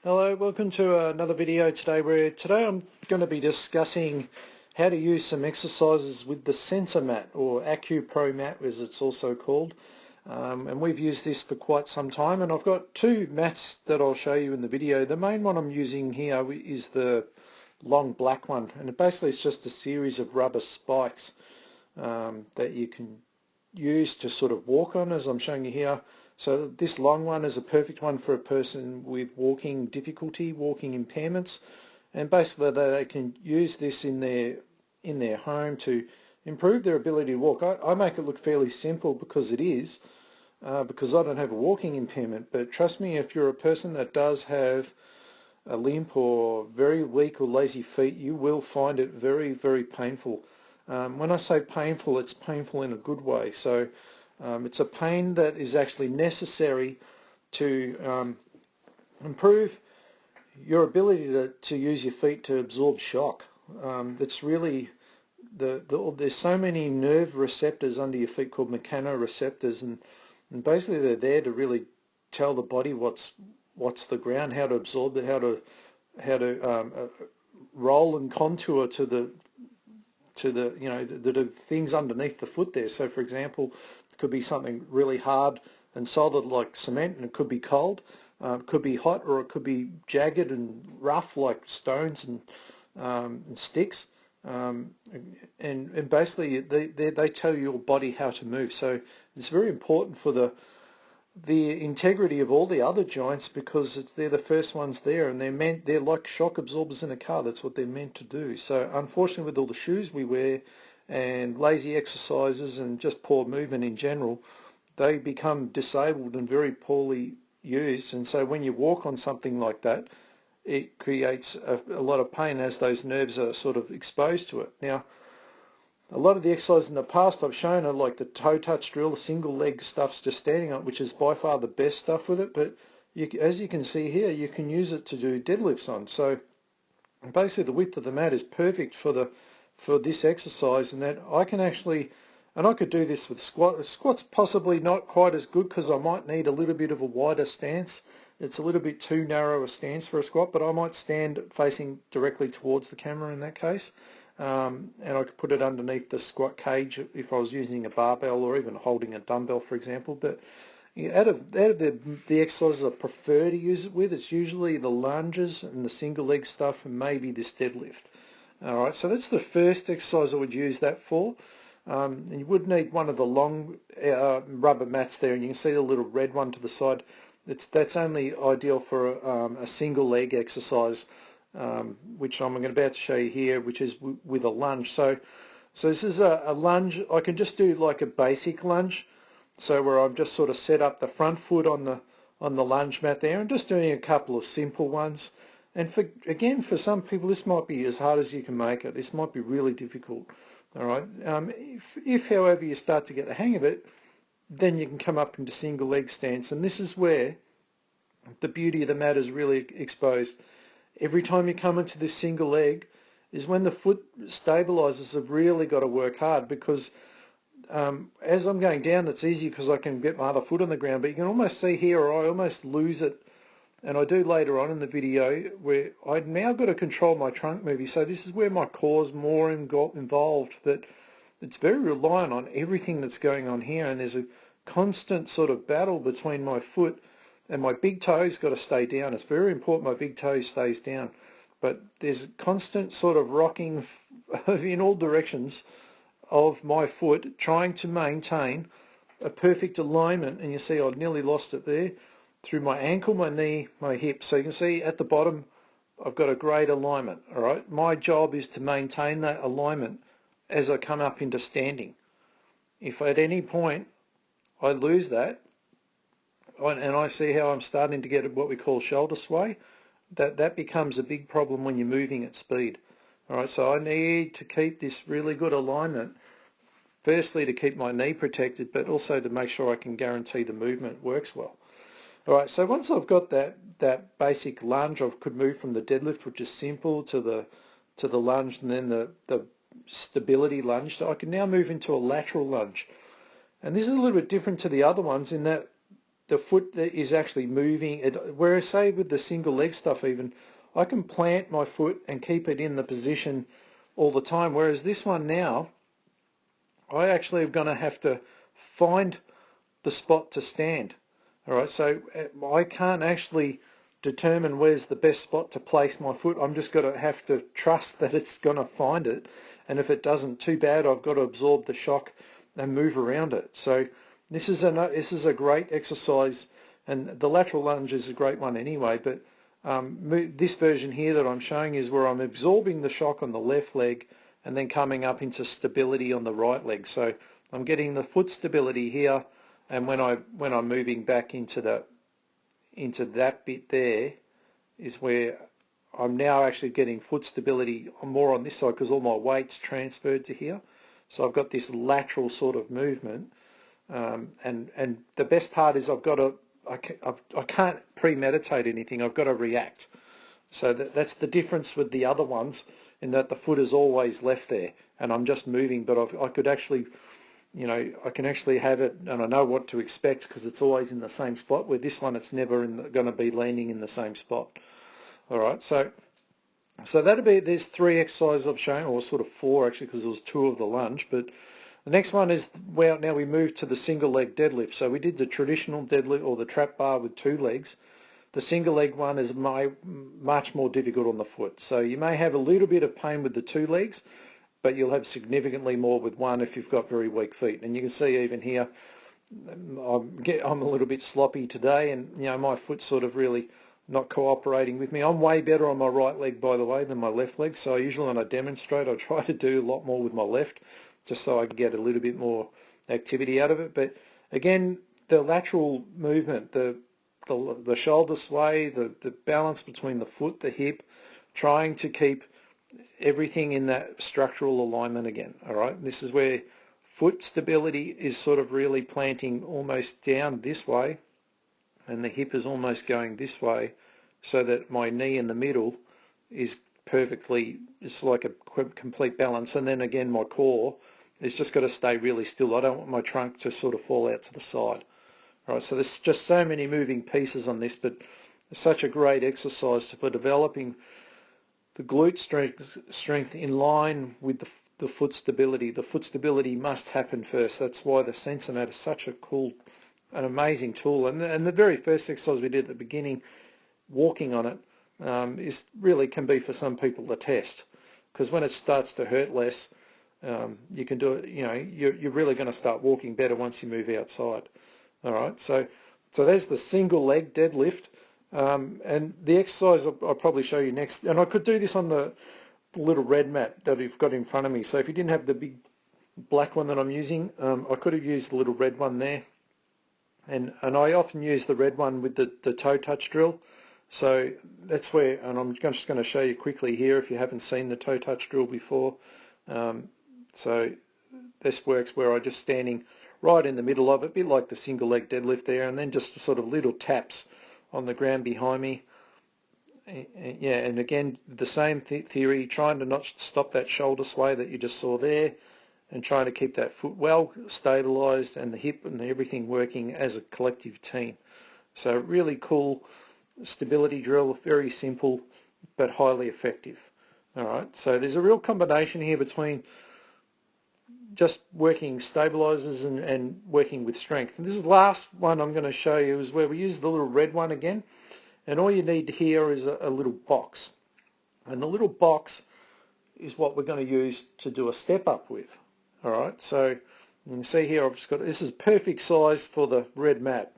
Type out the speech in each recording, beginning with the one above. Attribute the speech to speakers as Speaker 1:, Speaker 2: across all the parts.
Speaker 1: Hello, welcome to another video today I'm going to be discussing how to use some exercises with the Sensa Mat, or Acupro Mat as it's also called. And we've used this for quite some time, and I've got two mats that I'll show you in the video. The main one I'm using here is the long black one, and basically it's just a series of rubber spikes that you can use to sort of walk on, as I'm showing you here. So this long one is a perfect one for a person with walking difficulty, walking impairments, and basically they can use this in their home to improve their ability to walk. I make it look fairly simple because it is, because I don't have a walking impairment, but trust me, if you're a person that does have a limp or very weak or lazy feet, you will find it very, very painful. When I say painful, it's painful in a good way. So it's a pain that is actually necessary to improve your ability to use your feet to absorb shock. That's really there's so many nerve receptors under your feet called mechanoreceptors, and basically they're there to really tell the body what's the ground, how to absorb it, how to roll and contour to the the things underneath the foot there. So for example, it could be something really hard and solid like cement, and it could be cold, it could be hot, or it could be jagged and rough like stones and sticks. And basically they tell your body how to move. So it's very important for the integrity of all the other joints, because they're the first ones there, and they're like shock absorbers in a car. That's what they're meant to do. So unfortunately, with all the shoes we wear and lazy exercises and just poor movement in general, they become disabled and very poorly used. And so when you walk on something like that, it creates a lot of pain as those nerves are sort of exposed to it. Now, a lot of the exercises in the past I've shown are like the toe touch drill, the single leg stuff's just standing up, which is by far the best stuff with it. But as you can see here, you can use it to do deadlifts on. So basically the width of the mat is perfect for this exercise, and that I can actually, and I could do this with squat. Squat's possibly not quite as good because I might need a little bit of a wider stance. It's a little bit too narrow a stance for a squat, but I might stand facing directly towards the camera in that case. And I could put it underneath the squat cage if I was using a barbell or even holding a dumbbell, for example. But out of the exercises I prefer to use it with, it's usually the lunges and the single leg stuff, and maybe this deadlift. All right, so that's the first exercise I would use that for. And you would need one of the long rubber mats there, and you can see the little red one to the side. That's only ideal for a single leg exercise, which I'm about to show you here, which is with a lunge. So this is a lunge. I can just do like a basic lunge, so where I've just sort of set up the front foot on the lunge mat there, and just doing a couple of simple ones. And for some people, this might be as hard as you can make it. This might be really difficult. All right. If however you start to get the hang of it, then you can come up into single leg stance, and this is where the beauty of the mat is really exposed. Every time you come into this single leg is when the foot stabilizers have really got to work hard, because as I'm going down, it's easy because I can get my other foot on the ground, but you can almost see here, or I almost lose it, and I do later on in the video, where I've now got to control my trunk moving. So this is where my core's more involved, but it's very reliant on everything that's going on here, and there's a constant sort of battle between my foot and my big toe's got to stay down. It's very important my big toe stays down, but there's a constant sort of rocking in all directions of my foot trying to maintain a perfect alignment. And you see I've nearly lost it there, through my ankle, my knee, my hip. So you can see at the bottom I've got a great alignment. All right, my job is to maintain that alignment as I come up into standing. If at any point I lose that, and I see how I'm starting to get what we call shoulder sway, that becomes a big problem when you're moving at speed. All right, so I need to keep this really good alignment, firstly to keep my knee protected, but also to make sure I can guarantee the movement works well. All right, so once I've got that basic lunge, I could move from the deadlift, which is simple, to the lunge, and then the stability lunge. So I can now move into a lateral lunge. And this is a little bit different to the other ones in that the foot is actually moving. Whereas say with the single leg stuff even, I can plant my foot and keep it in the position all the time. Whereas this one now, I actually am going to have to find the spot to stand. All right, so I can't actually determine where's the best spot to place my foot. I'm just going to have to trust that it's going to find it. And if it doesn't, too bad. I've got to absorb the shock and move around it. So this is a great exercise, and the lateral lunge is a great one anyway. But this version here that I'm showing is where I'm absorbing the shock on the left leg and then coming up into stability on the right leg. So I'm getting the foot stability here, and when I'm moving back into that bit there is where I'm now actually getting foot stability more on this side because all my weight's transferred to here. So I've got this lateral sort of movement, and the best part is I can't premeditate anything. I've got to react. So that's the difference with the other ones, in that the foot is always left there, and I'm just moving. But I could actually, I can actually have it, and I know what to expect because it's always in the same spot. Where this one, it's never going to be landing in the same spot. All right, so there's 3 exercises I've shown, or sort of 4 actually, because there was 2 of the lunge. But the next one is where now we move to the single leg deadlift. So we did the traditional deadlift or the trap bar with 2 legs. The single leg one is much more difficult on the foot. So you may have a little bit of pain with the 2 legs, but you'll have significantly more with one if you've got very weak feet. And you can see even here, I'm a little bit sloppy today, and my foot's sort of really not cooperating with me. I'm way better on my right leg, by the way, than my left leg. So usually when I demonstrate, I try to do a lot more with my left, just so I can get a little bit more activity out of it. But again, the lateral movement, the shoulder sway, the balance between the foot, the hip, trying to keep everything in that structural alignment again. All right, this is where foot stability is sort of really planting almost down this way, and the hip is almost going this way, so that my knee in the middle is perfectly, it's like a complete balance. And then again, my core is just got to stay really still. I don't want my trunk to sort of fall out to the side. All right, so there's just so many moving pieces on this, but it's such a great exercise for developing the glute strength in line with the foot stability. The foot stability must happen first. That's why the Sensa Mat is such a cool, an amazing tool. And the very first exercise we did at the beginning, walking on it, is really can be for some people a test, because when it starts to hurt less, you can do it. You're really going to start walking better once you move outside. All right, so there's the single leg deadlift, and the exercise I'll probably show you next. And I could do this on the little red mat that you've got in front of me. So if you didn't have the big black one that I'm using, I could have used the little red one there. And I often use the red one with the toe touch drill. So that's where, and I'm just going to show you quickly here if you haven't seen the toe touch drill before. So this works where I'm just standing right in the middle of it, a bit like the single leg deadlift there, and then just sort of little taps on the ground behind me. Yeah, and again, the same theory, trying to not stop that shoulder sway that you just saw there, and trying to keep that foot well stabilized and the hip and everything working as a collective team. So really cool stability drill, very simple but highly effective. All right, so there's a real combination here between just working stabilizers and working with strength. And this is the last one I'm going to show you is where we use the little red one again. And all you need here is a little box. And the little box is what we're going to use to do a step up with. All right, so you can see here I've just got, this is perfect size for the red mat.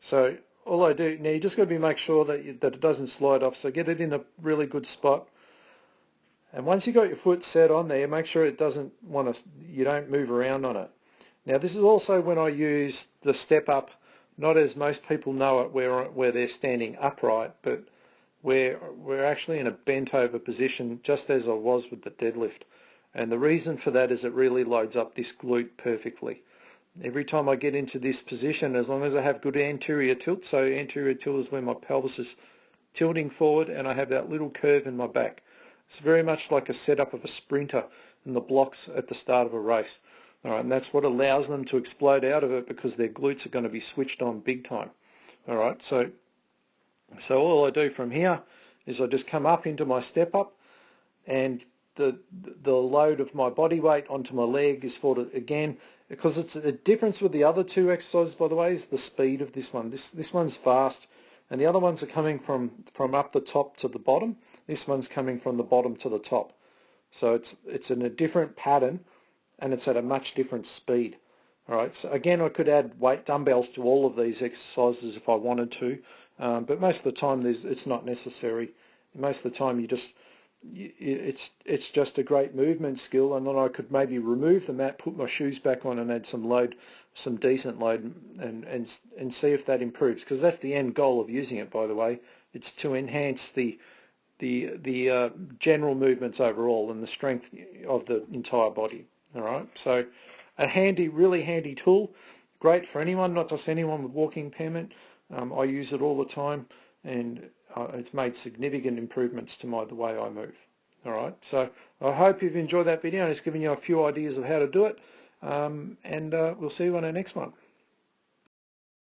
Speaker 1: So all I do, now you just got to make sure that it doesn't slide off. So get it in a really good spot. And once you've got your foot set on there, make sure it doesn't you don't move around on it. Now this is also when I use the step up, not as most people know it, where they're standing upright, but where we're actually in a bent over position, just as I was with the deadlift. And the reason for that is it really loads up this glute perfectly. Every time I get into this position, as long as I have good anterior tilt, so anterior tilt is where my pelvis is tilting forward and I have that little curve in my back. It's very much like a setup of a sprinter in the blocks at the start of a race. All right, and that's what allows them to explode out of it, because their glutes are going to be switched on big time. All right, so all I do from here is I just come up into my step up, and the load of my body weight onto my leg is for, again, because it's a difference with the other two exercises, by the way, is the speed of this one. This one's fast, and the other ones are coming from up the top to the bottom. This one's coming from the bottom to the top. So it's in a different pattern, and it's at a much different speed. All right, so again, I could add weight dumbbells to all of these exercises if I wanted to, but most of the time it's not necessary. Most of the time it's just a great movement skill, and then I could maybe remove the mat, put my shoes back on, and add some load, some decent load, and see if that improves, because that's the end goal of using it, by the way. It's to enhance the general movements overall and the strength of the entire body. All right, so a really handy tool, great for anyone, not just anyone with walking impairment. I use it all the time, and it's made significant improvements to the way I move. All right, so I hope you've enjoyed that video, and it's given you a few ideas of how to do it, and we'll see you on our next one.